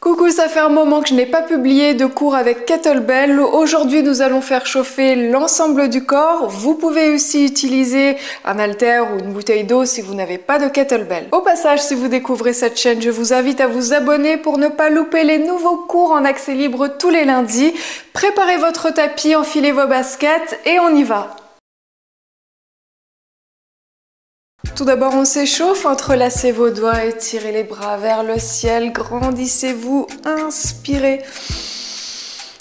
Coucou, ça fait un moment que je n'ai pas publié de cours avec kettlebell. Aujourd'hui, nous allons faire chauffer l'ensemble du corps. Vous pouvez aussi utiliser un haltère ou une bouteille d'eau si vous n'avez pas de kettlebell. Au passage, si vous découvrez cette chaîne, je vous invite à vous abonner pour ne pas louper les nouveaux cours en accès libre tous les lundis. Préparez votre tapis, enfilez vos baskets et on y va. Tout d'abord, on s'échauffe, entrelacez vos doigts, étirez les bras vers le ciel, grandissez-vous, inspirez,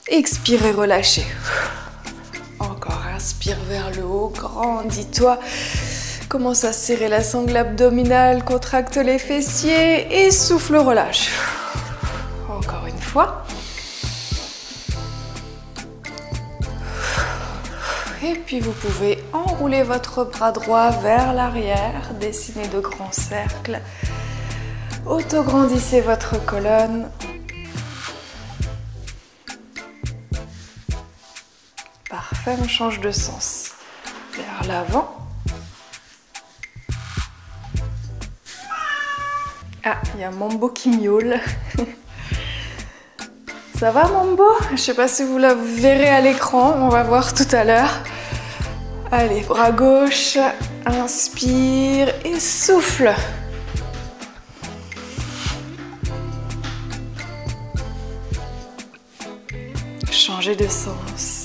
expirez, relâchez. Encore, inspire vers le haut, grandis-toi, commence à serrer la sangle abdominale, contracte les fessiers et souffle, relâche. Encore une fois. Et puis vous pouvez enrouler votre bras droit vers l'arrière, dessiner de grands cercles, auto-grandissez votre colonne. Parfait, on change de sens. Vers l'avant. Ah, il y a Mambo qui miaule. Ça va Mambo? Je ne sais pas si vous la verrez à l'écran, on va voir tout à l'heure. Allez, bras gauche, inspire et souffle. Changez de sens.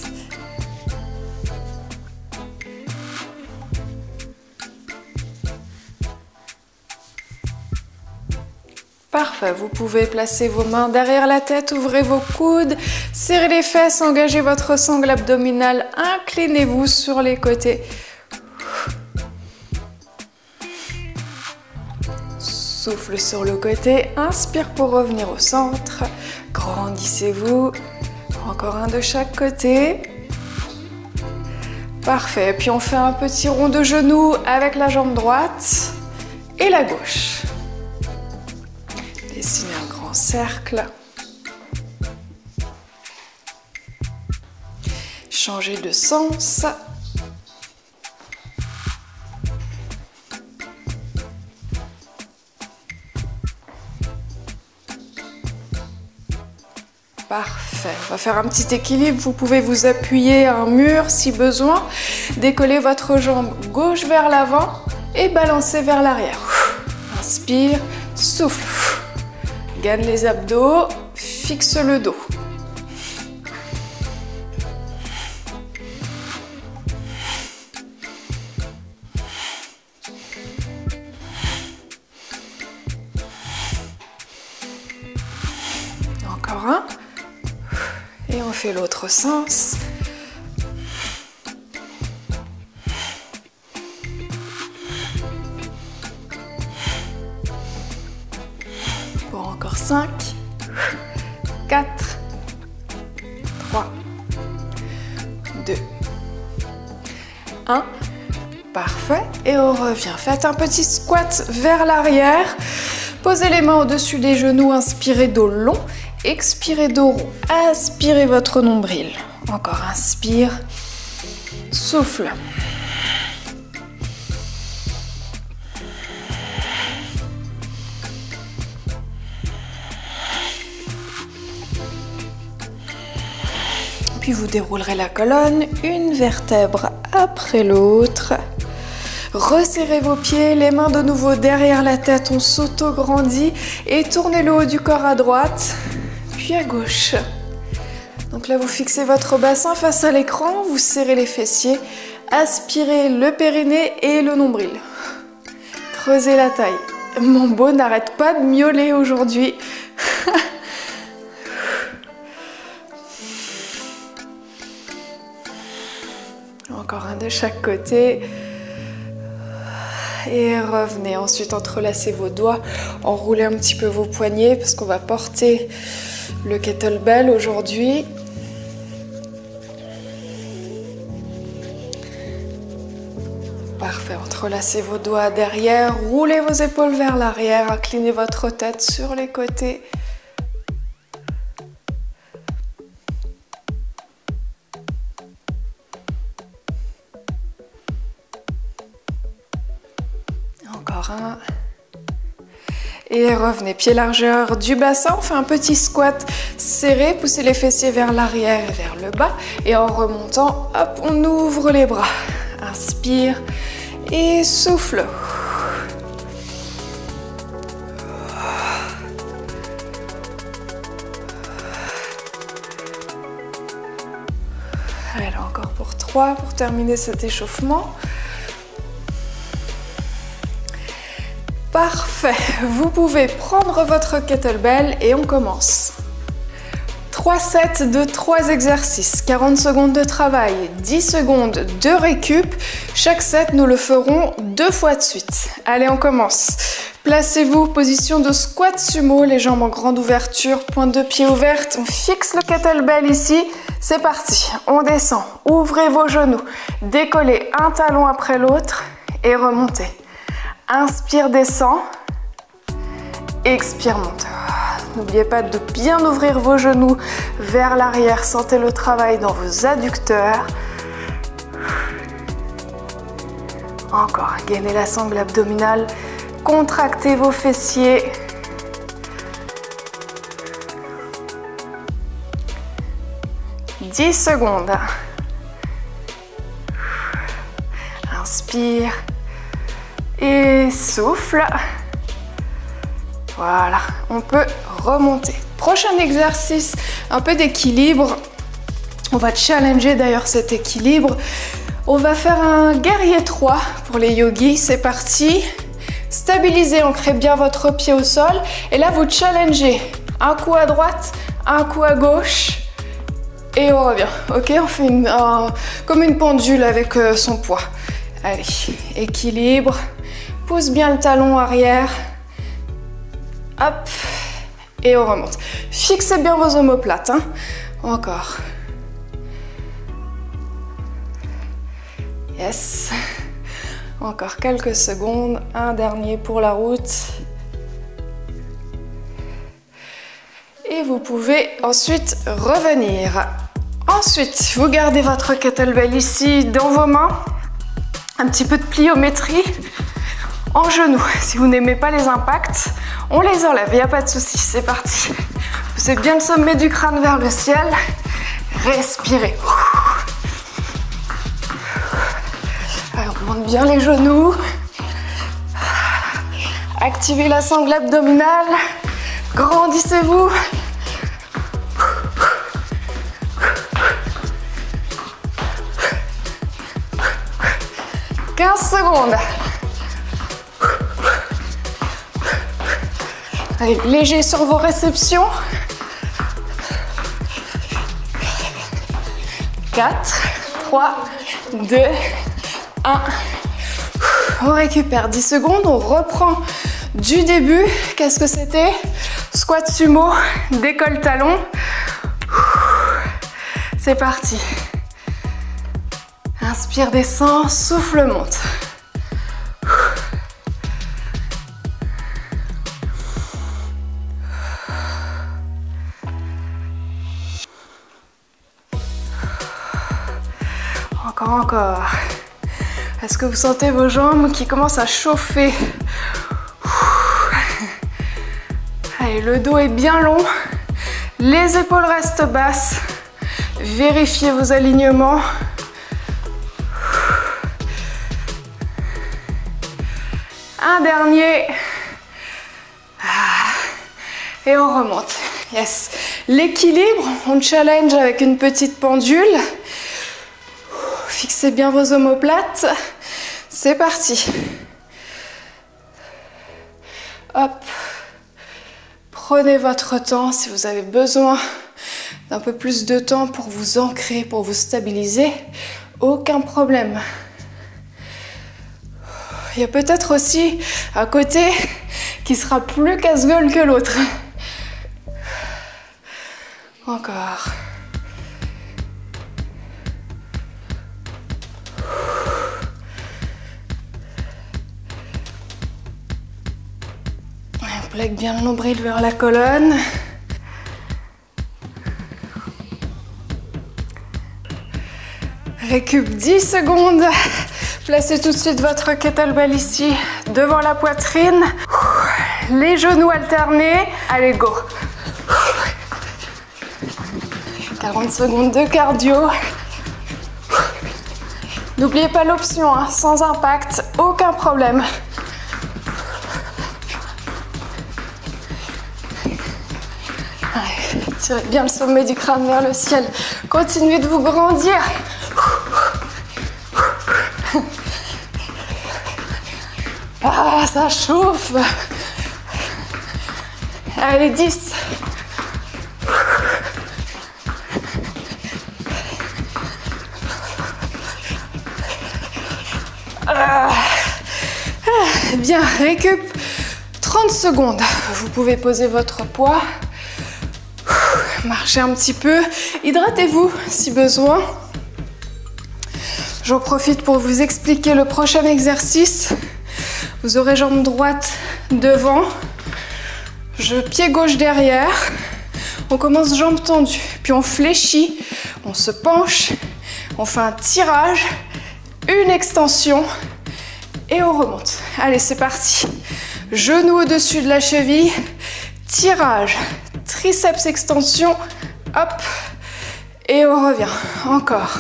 Parfait, vous pouvez placer vos mains derrière la tête, ouvrez vos coudes, serrez les fesses, engagez votre sangle abdominale, inclinez-vous sur les côtés. Souffle sur le côté, inspire pour revenir au centre, grandissez-vous, encore un de chaque côté. Parfait, puis on fait un petit rond de genoux avec la jambe droite et la gauche. Dessinez un grand cercle. Changez de sens. Parfait. On va faire un petit équilibre. Vous pouvez vous appuyer à un mur si besoin. Décollez votre jambe gauche vers l'avant et balancez vers l'arrière. Inspire, souffle. Gagne les abdos, fixe le dos. Encore un. Et on fait l'autre sens. Pour encore 5, 4, 3, 2, 1. Parfait. Et on revient. Faites un petit squat vers l'arrière. Posez les mains au-dessus des genoux. Inspirez dos long. Expirez dos rond. Aspirez votre nombril. Encore inspire. Souffle. Puis vous déroulerez la colonne, une vertèbre après l'autre. Resserrez vos pieds, les mains de nouveau derrière la tête, on s'auto-grandit et tournez le haut du corps à droite, puis à gauche. Donc là, vous fixez votre bassin face à l'écran, vous serrez les fessiers, aspirez le périnée et le nombril. Creusez la taille. Mambo n'arrête pas de miauler aujourd'hui. Encore un de chaque côté. Et revenez. Ensuite, entrelacez vos doigts. Enroulez un petit peu vos poignets parce qu'on va porter le kettlebell aujourd'hui. Parfait. Entrelacez vos doigts derrière. Roulez vos épaules vers l'arrière. Inclinez votre tête sur les côtés. Encore un. Et revenez, pied largeur du bassin, on fait un petit squat serré, poussez les fessiers vers l'arrière et vers le bas. Et en remontant, hop, on ouvre les bras. Inspire et souffle. Allez, encore pour 3 pour terminer cet échauffement. Parfait, vous pouvez prendre votre kettlebell et on commence. 3 sets de 3 exercices, 40 secondes de travail, 10 secondes de récup. Chaque set, nous le ferons 2 fois de suite. Allez, on commence. Placez-vous, position de squat sumo, les jambes en grande ouverture, pointe de pied ouverte. On fixe le kettlebell ici. C'est parti, on descend. Ouvrez vos genoux, décollez un talon après l'autre et remontez. Inspire, descend. Expire, monte. N'oubliez pas de bien ouvrir vos genoux vers l'arrière. Sentez le travail dans vos adducteurs. Encore, gainez la sangle abdominale. Contractez vos fessiers. « 10 secondes. Inspire. Et souffle. Voilà, on peut remonter. Prochain exercice, un peu d'équilibre. On va challenger d'ailleurs cet équilibre. On va faire un guerrier 3 pour les yogis. C'est parti. Stabilisez, ancrez bien votre pied au sol. Et là, vous challengez. Un coup à droite, un coup à gauche. Et on revient. Ok, on fait comme une pendule avec son poids. Allez, équilibre. Pousse bien le talon arrière. Hop. Et on remonte. Fixez bien vos omoplates. Hein. Encore. Yes. Encore quelques secondes. Un dernier pour la route. Et vous pouvez ensuite revenir. Ensuite, vous gardez votre kettlebell ici dans vos mains. Un petit peu de pliométrie en genoux. Si vous n'aimez pas les impacts, on les enlève, il n'y a pas de souci. C'est parti. Poussez bien le sommet du crâne vers le ciel. Respirez. Allez, on monte bien les genoux. Activez la sangle abdominale. Grandissez-vous. 15 secondes. Allez, léger sur vos réceptions. 4, 3, 2, 1. On récupère 10 secondes, on reprend du début. Qu'est-ce que c'était? Squat sumo, décolle talon. C'est parti. Inspire, descend, souffle, monte. Encore. Est-ce que vous sentez vos jambes qui commencent à chauffer? Allez, le dos est bien long. Les épaules restent basses. Vérifiez vos alignements. Un dernier. Et on remonte. Yes. L'équilibre, on challenge avec une petite pendule. Fixez bien vos omoplates. C'est parti. Hop. Prenez votre temps si vous avez besoin d'un peu plus de temps pour vous ancrer, pour vous stabiliser. Aucun problème. Il y a peut-être aussi un côté qui sera plus casse-gueule que l'autre. Encore. On plaque bien le nombril vers la colonne. Récup 10 secondes. Placez tout de suite votre kettlebell ici devant la poitrine. les genoux alternés. Allez, go. 40 secondes de cardio. N'oubliez pas l'option, hein, sans impact, aucun problème. Allez, tirez bien le sommet du crâne vers le ciel. Continuez de vous grandir. Ah, ça chauffe. Allez, 10. Bien, récup 30 secondes. Vous pouvez poser votre poids, marchez un petit peu, hydratez-vous si besoin. J'en profite pour vous expliquer le prochain exercice. Vous aurez jambe droite devant, pied gauche derrière. On commence jambes tendues, puis on fléchit, on se penche, on fait un tirage, une extension et on remonte. Allez, c'est parti. Genou au-dessus de la cheville, tirage, triceps extension, hop, et on revient. Encore.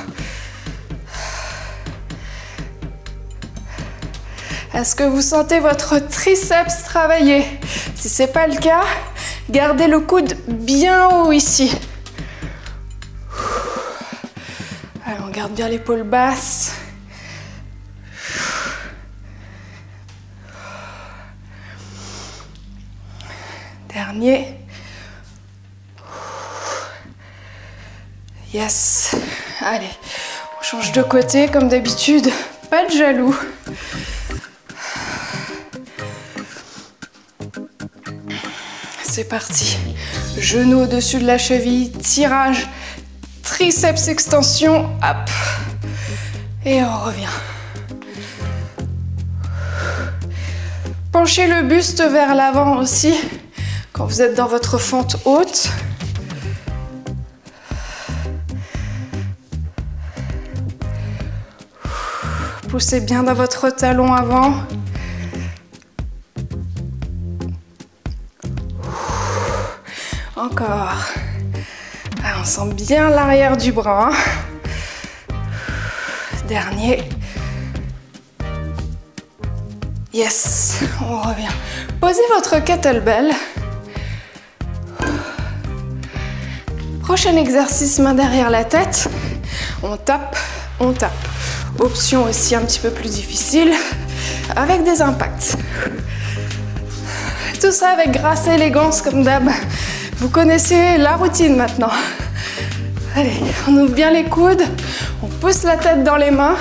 Est-ce que vous sentez votre triceps travailler? Si ce n'est pas le cas, gardez le coude bien haut ici. Allez, on garde bien l'épaule basse. Dernier. Yes. Allez, on change de côté comme d'habitude. Pas de jaloux. C'est parti. Genou au-dessus de la cheville, tirage, triceps extension, hop. Et on revient. Penchez le buste vers l'avant aussi, quand vous êtes dans votre fente haute. Poussez bien dans votre talon avant. Encore. Ah, on sent bien l'arrière du bras. Dernier. Yes, on revient. Posez votre kettlebell. Prochain exercice, main derrière la tête. On tape, on tape. Option aussi un petit peu plus difficile, avec des impacts. Tout ça avec grâce et élégance comme d'hab. Vous connaissez la routine maintenant. Allez, on ouvre bien les coudes, on pousse la tête dans les mains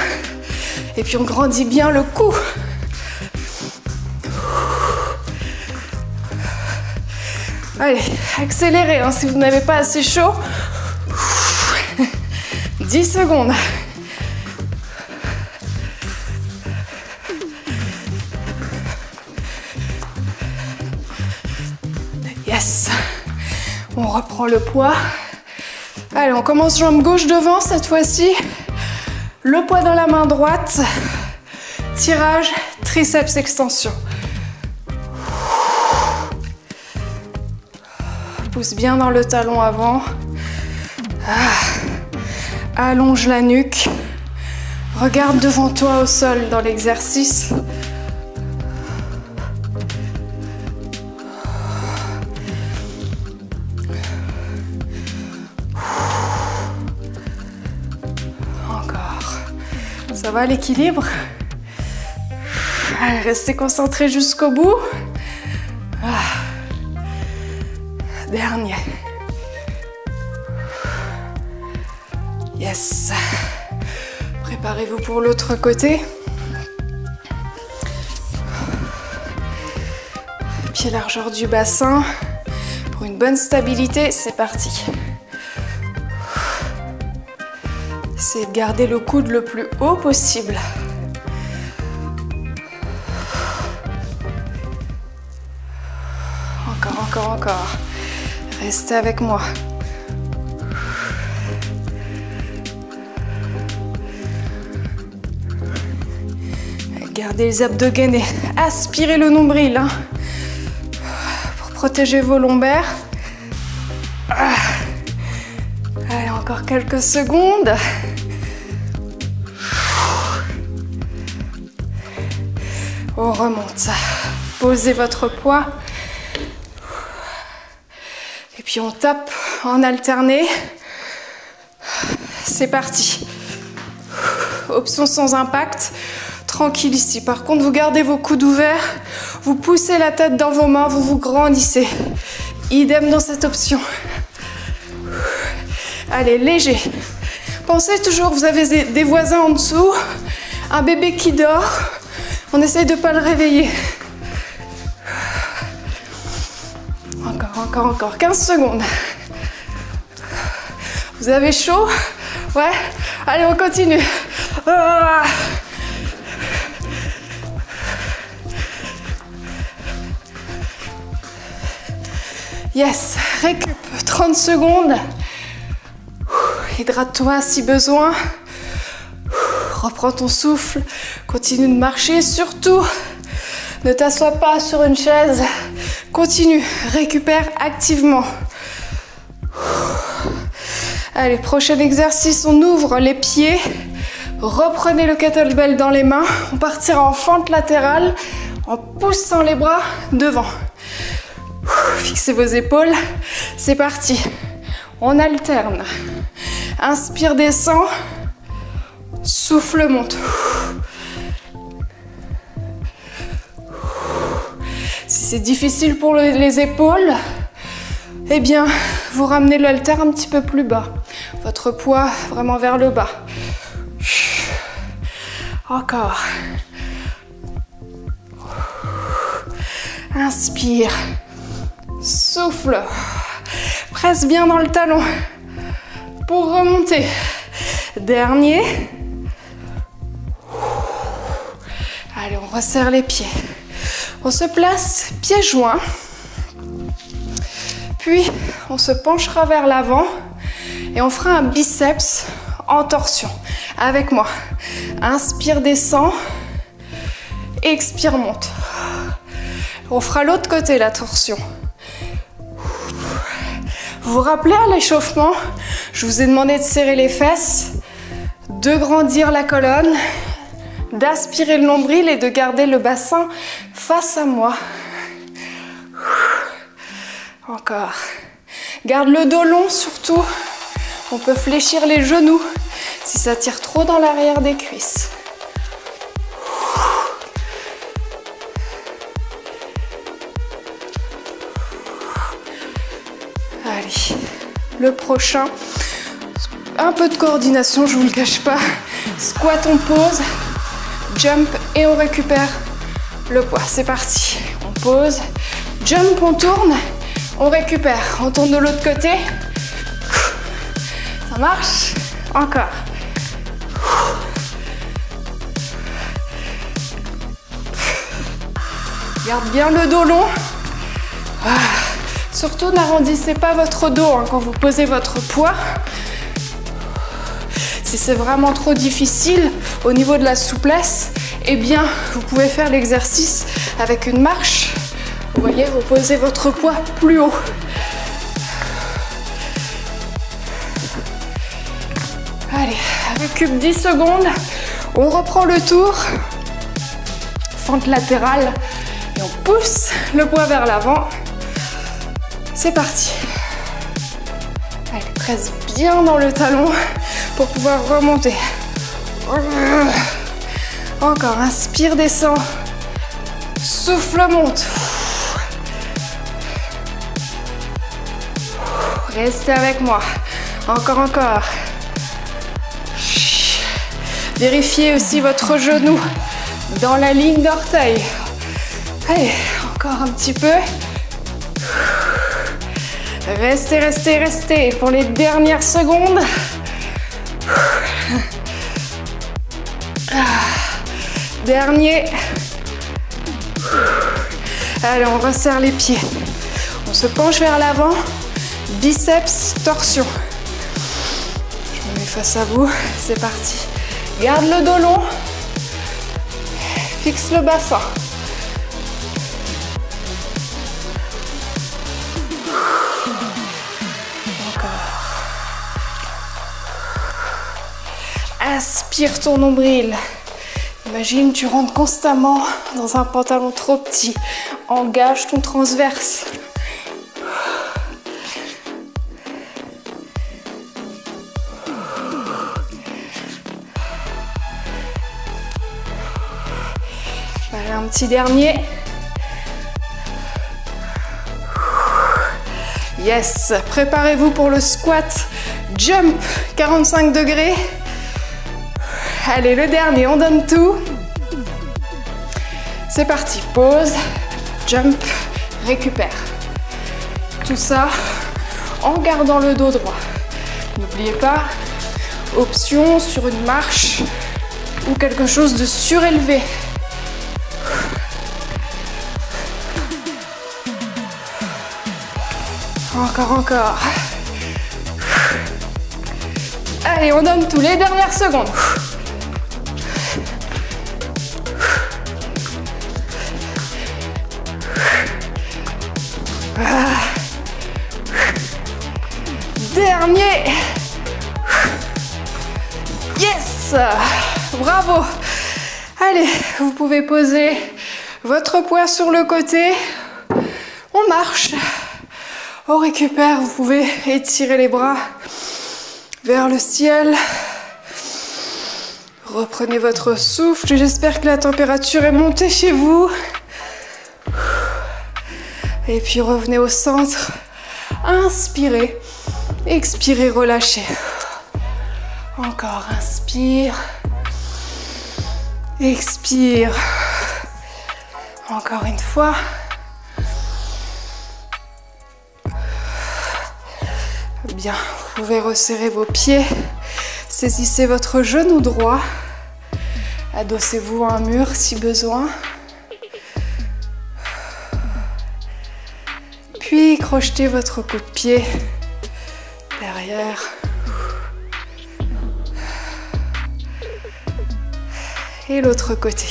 et puis on grandit bien le cou. Allez, accélérez hein, si vous n'avez pas assez chaud. 10 secondes. Yes. On reprend le poids. Allez, on commence jambe gauche devant cette fois-ci. Le poids dans la main droite. Tirage, triceps extension. Pousse bien dans le talon avant. Allonge la nuque. Regarde devant toi au sol dans l'exercice. Ça va l'équilibre? Allez, restez concentrés jusqu'au bout. Dernier. Yes. Préparez-vous pour l'autre côté. Pied largeur du bassin. Pour une bonne stabilité, c'est parti. Essayez de garder le coude le plus haut possible. Encore, encore, encore. Restez avec moi. Gardez les abdos gainés. Aspirez le nombril. Hein. protégez vos lombaires. Allez, encore quelques secondes. On remonte. Posez votre poids. Et puis on tape en alterné. C'est parti. Option sans impact. Tranquille ici. Par contre, vous gardez vos coudes ouverts. Vous poussez la tête dans vos mains. Vous vous grandissez. Idem dans cette option. Allez, léger. Pensez toujours que vous avez des voisins en dessous. Un bébé qui dort. On essaye de ne pas le réveiller. Encore. 15 secondes. Vous avez chaud? Ouais? Allez, on continue. Yes, récup. 30 secondes. Hydrate-toi si besoin. Reprends ton souffle. Continue de marcher. Surtout, ne t'assois pas sur une chaise. Continue. Récupère activement. Allez, prochain exercice. On ouvre les pieds. Reprenez le kettlebell dans les mains. On partira en fente latérale en poussant les bras devant. Fixez vos épaules. C'est parti. On alterne. Inspire, descend. Souffle, monte. Si c'est difficile pour les épaules, eh bien, vous ramenez le haltère un petit peu plus bas. Votre poids vraiment vers le bas. Encore. Inspire. Souffle. Presse bien dans le talon pour remonter. Dernier. Allez, on resserre les pieds. On se place pieds joints. Puis, on se penchera vers l'avant et on fera un biceps en torsion. Avec moi. Inspire, descend. Expire, monte. On fera l'autre côté, la torsion. Vous vous rappelez à l'échauffement, je vous ai demandé de serrer les fesses, de grandir la colonne, d'aspirer le nombril et de garder le bassin face à moi. Encore. Garde le dos long surtout. On peut fléchir les genoux si ça tire trop dans l'arrière des cuisses. Allez, le prochain, un peu de coordination, je vous le cache pas. Squat, on pose, jump et on récupère le poids. C'est parti. On pose, jump, on tourne, on récupère. On tourne de l'autre côté. Ça marche. Encore. Garde bien le dos long. Surtout, n'arrondissez pas votre dos quand vous posez votre poids. Si c'est vraiment trop difficile au niveau de la souplesse, eh bien, vous pouvez faire l'exercice avec une marche. Vous voyez, vous posez votre poids plus haut. Allez, récup 10 secondes. On reprend le tour. Fente latérale. Et on pousse le poids vers l'avant. C'est parti. Allez, presse bien dans le talon pour pouvoir remonter. Encore, inspire, descend. Souffle, monte. Restez avec moi. Encore. Vérifiez aussi votre genou dans la ligne d'orteil. Allez, encore un petit peu. Restez pour les dernières secondes. Dernier. Allez, on resserre les pieds. On se penche vers l'avant. Biceps, torsion. Je me mets face à vous. C'est parti. Garde le dos long. Fixe le bassin. Inspire ton nombril. Imagine, tu rentres constamment dans un pantalon trop petit. Engage ton transverse. Allez, un petit dernier. Yes, préparez-vous pour le squat jump 45 degrés. Allez, le dernier, on donne tout. C'est parti, pause, jump, récupère. Tout ça en gardant le dos droit. N'oubliez pas, option sur une marche ou quelque chose de surélevé. Encore. Allez, on donne tout, les dernières secondes. Dernier. Yes. Bravo. Allez, vous pouvez poser votre poids sur le côté. On marche. On récupère, vous pouvez étirer les bras vers le ciel. Reprenez votre souffle. J'espère que la température est montée chez vous. Et puis revenez au centre. Inspirez. Expirez, relâchez. Encore, inspire. Expire. Encore une fois. Bien, vous pouvez resserrer vos pieds, saisissez votre genou droit, adossez-vous à un mur si besoin, puis crochetez votre coup de pied derrière. Et l'autre côté.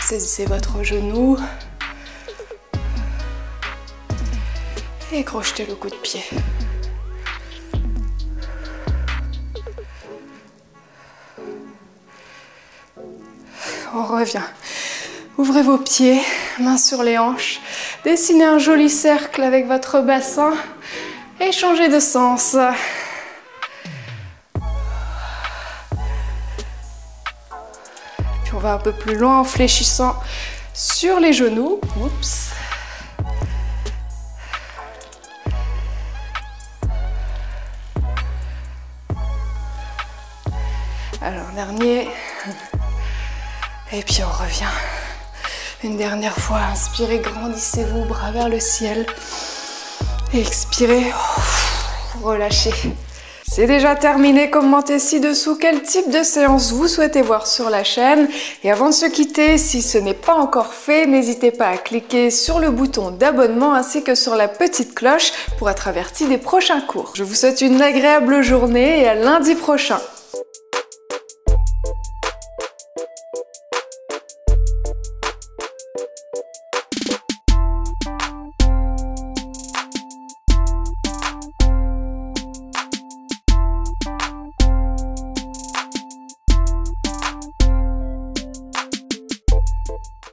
Saisissez votre genou. Et crochetez le coup de pied. On revient. Ouvrez vos pieds, mains sur les hanches. Dessinez un joli cercle avec votre bassin et changez de sens. Puis on va un peu plus loin en fléchissant sur les genoux. Oups. Alors, dernier. Et puis on revient. Une dernière fois, inspirez, grandissez-vous, bras vers le ciel. Expirez, relâchez. C'est déjà terminé, commentez ci-dessous quel type de séance vous souhaitez voir sur la chaîne. Et avant de se quitter, si ce n'est pas encore fait, n'hésitez pas à cliquer sur le bouton d'abonnement ainsi que sur la petite cloche pour être averti des prochains cours. Je vous souhaite une agréable journée et à lundi prochain.